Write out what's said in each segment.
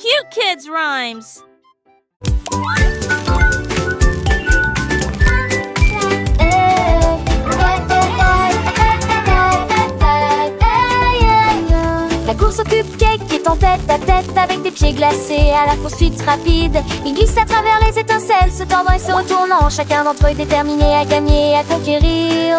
cute kids' rhymes. La course au cupcake est en tête à tête avec des pieds glacés à la poursuite rapide. Il glisse à travers les étincelles, se tordant et se retournant. Chacun d'entre eux est déterminé à gagner et à conquérir.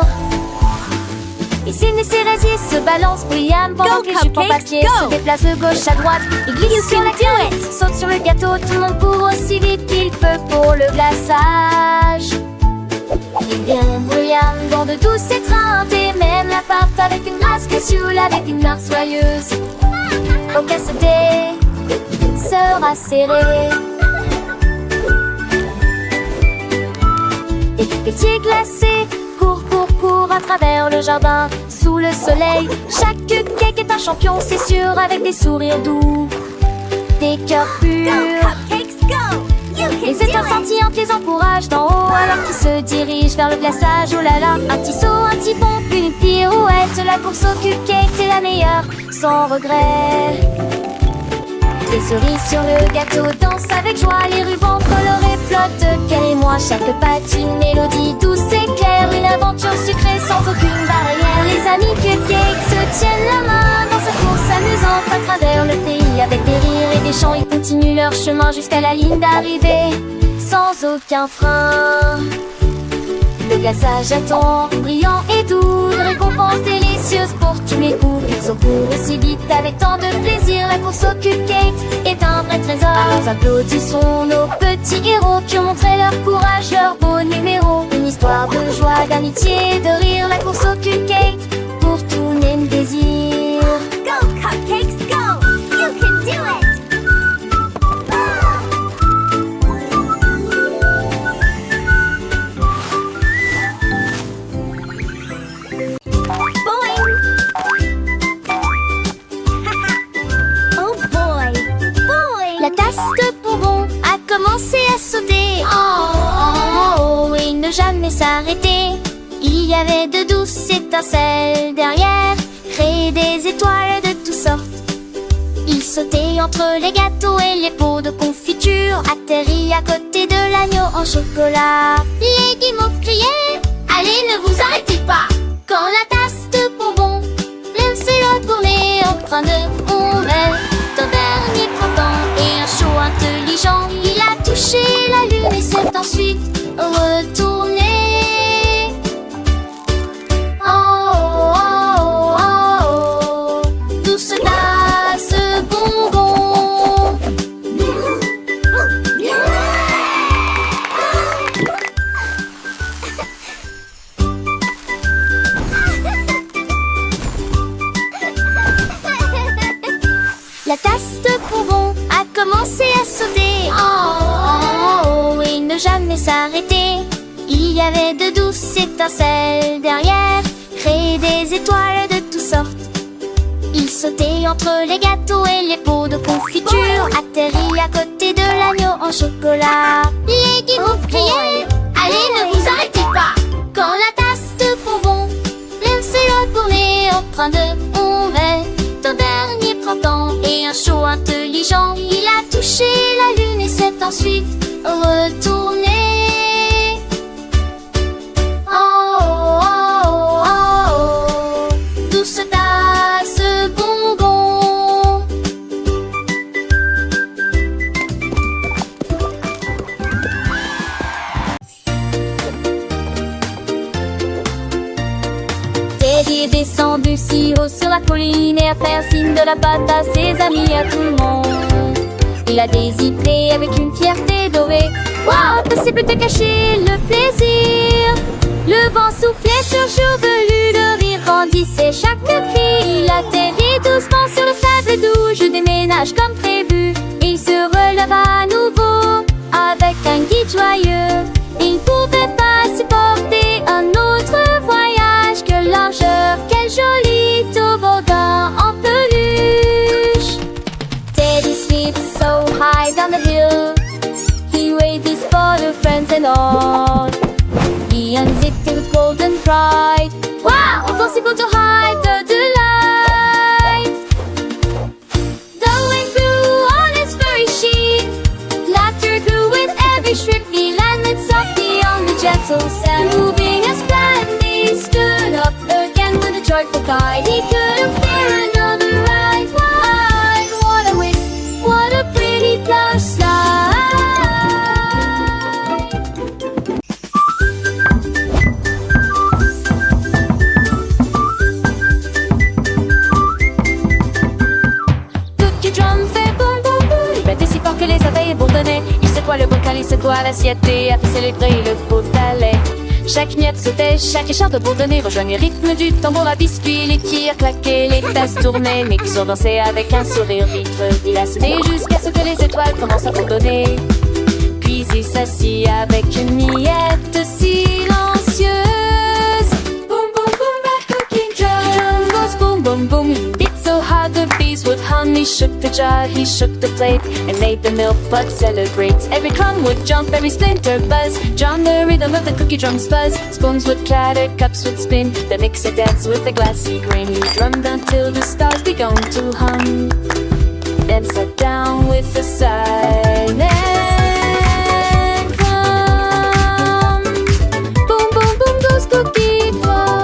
Et Sidney Cérésier se balance bruyamment pendant que les jupes en papier se déplacent de gauche à droite. Il glisse sur la canette, saute sur le gâteau. Tout le monde court aussi vite qu'il peut pour le glaçage. Il vient bruyamment de douce étreinte et même la part avec une grâce spéciale, avec une marque soyeuse. Au casse-dé sera serré. Et les pieds glacés court à travers le jardin, sous le soleil. Chaque cupcake est un champion, c'est sûr, avec des sourires doux, des cœurs purs. Les étoiles scintillent en pieds encouragent d'en haut alors qu'ils se dirigent vers le glaçage. Oh là là, un petit saut, un petit pont, puis une pirouette. La course au cupcake, c'est la meilleure, sans regret. Les cerises sur le gâteau dansent avec joie, les rubans colorés flottent. Quel et moi, chaque patte une mélodie douce et claire, une aventure sucrée sans aucune barrière. Les amis cupcakes se tiennent la main dans cette course amusante à travers le pays. Avec des rires et des chants, ils continuent leur chemin jusqu'à la ligne d'arrivée, sans aucun frein. Le glaçage attend, brillant et doux, une récompense délicieuse pour tous les coups. Ils ont couru aussi vite avec tant de plaisir. La course au cupcake est un vrai trésor. Nous applaudissons nos petits héros qui ont montré leur courage, leur beau numéro. Une histoire de joie, d'amitié, de rire. La course au cupcake pour tous les désirs. Go cupcakes, go! You can do it! La tasse de bonbons a commencé à sauter. Oh, et ne jamais s'arrêter. Il y avait de douces étincelles derrière, créer des étoiles de toutes sortes. Il sautait entre les gâteaux et les pots de confiture, atterrit à côté de l'agneau en chocolat. Les guimauves criaient: allez, ne vous arrêtez pas! Quand la tasse de bonbons s'est retournée en train de tomber, un dernier printemps et un show intelligent. Il a touché la lune et s'est ensuite retourné. Oh, oh, oh, oh, douce tasse bonbon. La tasse de bonbons a commencé à sauter. Oh, et ne jamais s'arrêter. Il y avait de douces étincelles derrière, créer des étoiles de toutes sortes. Il sautait entre les gâteaux et les pots de confiture, atterrit à côté de l'agneau en chocolat. Les guimauves criaient: allez, ne vous arrêtez pas! Quand la tasse de bonbons s'est retournée en train de tomber, un dernier printemps et un show intelligent. Il a touché la lune et s'est ensuite retourné. Oh, oh, oh, oh, douce tasse bonbon. Teddy est descendu si haut sur la colline et à faire signe de la patte à ses amis et à tout le monde. Il a dézippé avec une fierté dorée. Waouh, impossible de cacher le plaisir. Le vent soufflait sur chevelu, le rire grandissait chaque cri. Il atterrit doucement sur le sable doux. Je déménage comme prévu. Il se releva à nouveau avec un guide joyeux. Il pouvait pas supporter un autre voyage. Que largeur, quel joli toboggan en peluche. Teddy sleeps so high down the hill. He waved his photo friends and all. He unzipped with golden pride. Wow, impossible to hide the delight. The wind blew on his furry sky. He couldn't bear another ride. What a win, what a pretty plush slide. Cookie Drum fait boum boum boum. Il battait si fort que les abeilles bourdonnaient. Il secoua le bocal, il secoua l'assiette et a fait célébrer le pot d'aller. Chaque miette sautait, chaque écharpe bourdonnait, rejoignait le rythme du tambour à biscuits. Les tirs claquaient, les tasses tournaient, mais Mixo dansait avec un sourire vitreux. Il a sonné jusqu'à ce que les étoiles commencent à bourdonner. Puis il s'assit avec une miette silencieuse. Boum boum boum, la cookie drum goes boom boom boom. He beat so hard the bees would hum. He shook the jar, he shook the plate, and made the milk bud celebrate. Every crumb would jump, every splinter buzz. John the rhythm of the cookie drum's buzz. Spoons would clatter, cups would spin. The mixer danced with the glassy grin. He drummed until the stars began to hum. Then sat down with a silent calm. Boom boom boom goes cookie drum.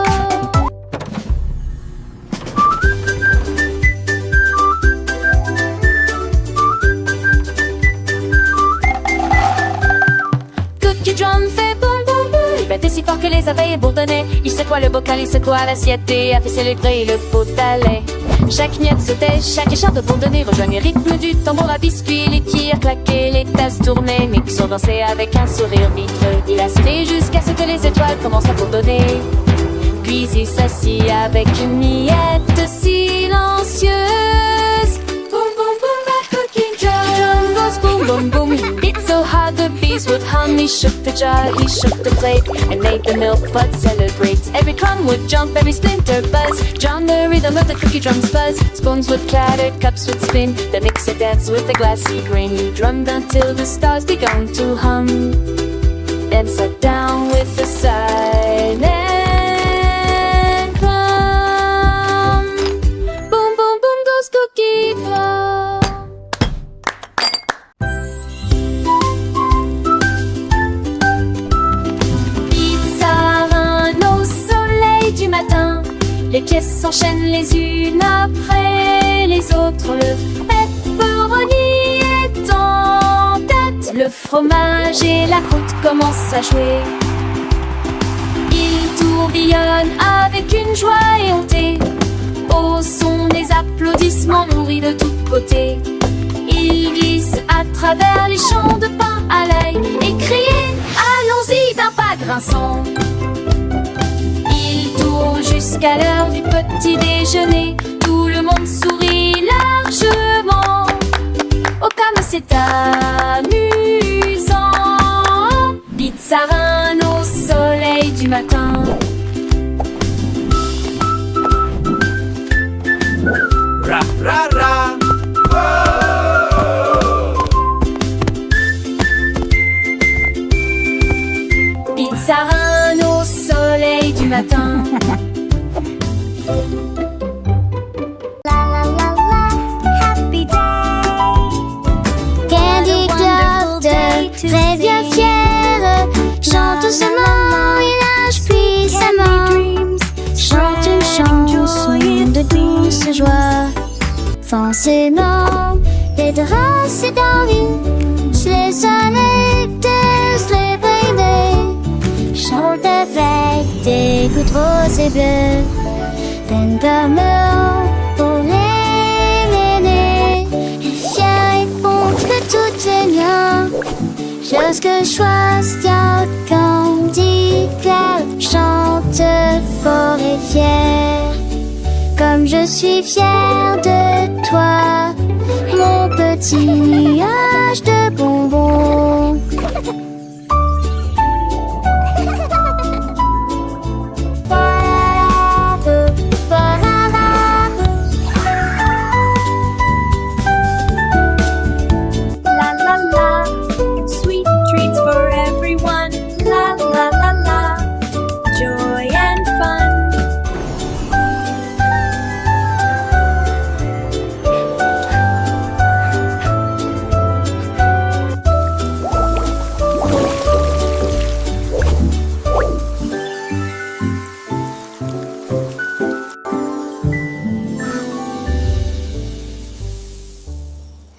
Cookie Drum fait boum boum boum. Il battait si fort que les abeilles bourdonnaient. Il secoua le bocal, il secoua l'assiette et a fait célébrer le pot à lait. Chaque miette sautait, chaque écharpe bourdonnait, rejoignait le rythme du tambour à biscuits. Les tirs claquaient, les tasses tournaient, mais Mixo dansait avec un sourire vitreux. Il a sonné jusqu'à ce que les étoiles commencent à bourdonner. Puis il s'assit avec une miette silencieuse. Boum boum boum, la cookie drum goes boom boom boom. He beat so hard the bees would hum. He shook the jar, he shook the plate, and made the milk bud celebrate. Every crumb would jump, every splinter buzz. John the rhythm of the cookie drum's buzz. Spoons would clatter, cups would spin. The mixer danced with a glassy grin. He drummed until the stars began to hum. Then sat down with a silent calm. Boom boom boom goes cookie drum. Pizza au soleil du matin. Les pièces s'enchaînent les unes après les autres. Le pepperoni est en tête. Le fromage et la croûte commencent à jouer. Il tourbillonne avec une joie éhontée. Au son des applaudissements nourris de tous côtés. Il glisse à travers les champs de pain à l'ail et crie « Allons-y » d'un pas grinçant. Il tourne jusqu'à l'heure du petit déjeuner. Tout le monde sourit largement. Oh comme c'est amusant. Pizzarin au soleil du matin. Ra ra ra. Pizzarin au soleil du matin. La la la la, happy day. Candy Club très bien fier. Chante seulement et lâche puissamment. Chante une chanson de douce joie. Forcément, les draps c'est d'envie. Les anecdotes, les bébés. Chante avec des gouttes roses et bleues. Peine comme pour les ménés. Et fier et bon que tout est bien. Juste que choisis Candy Club. Chante fort et fier. Comme je suis fière de toi, mon petit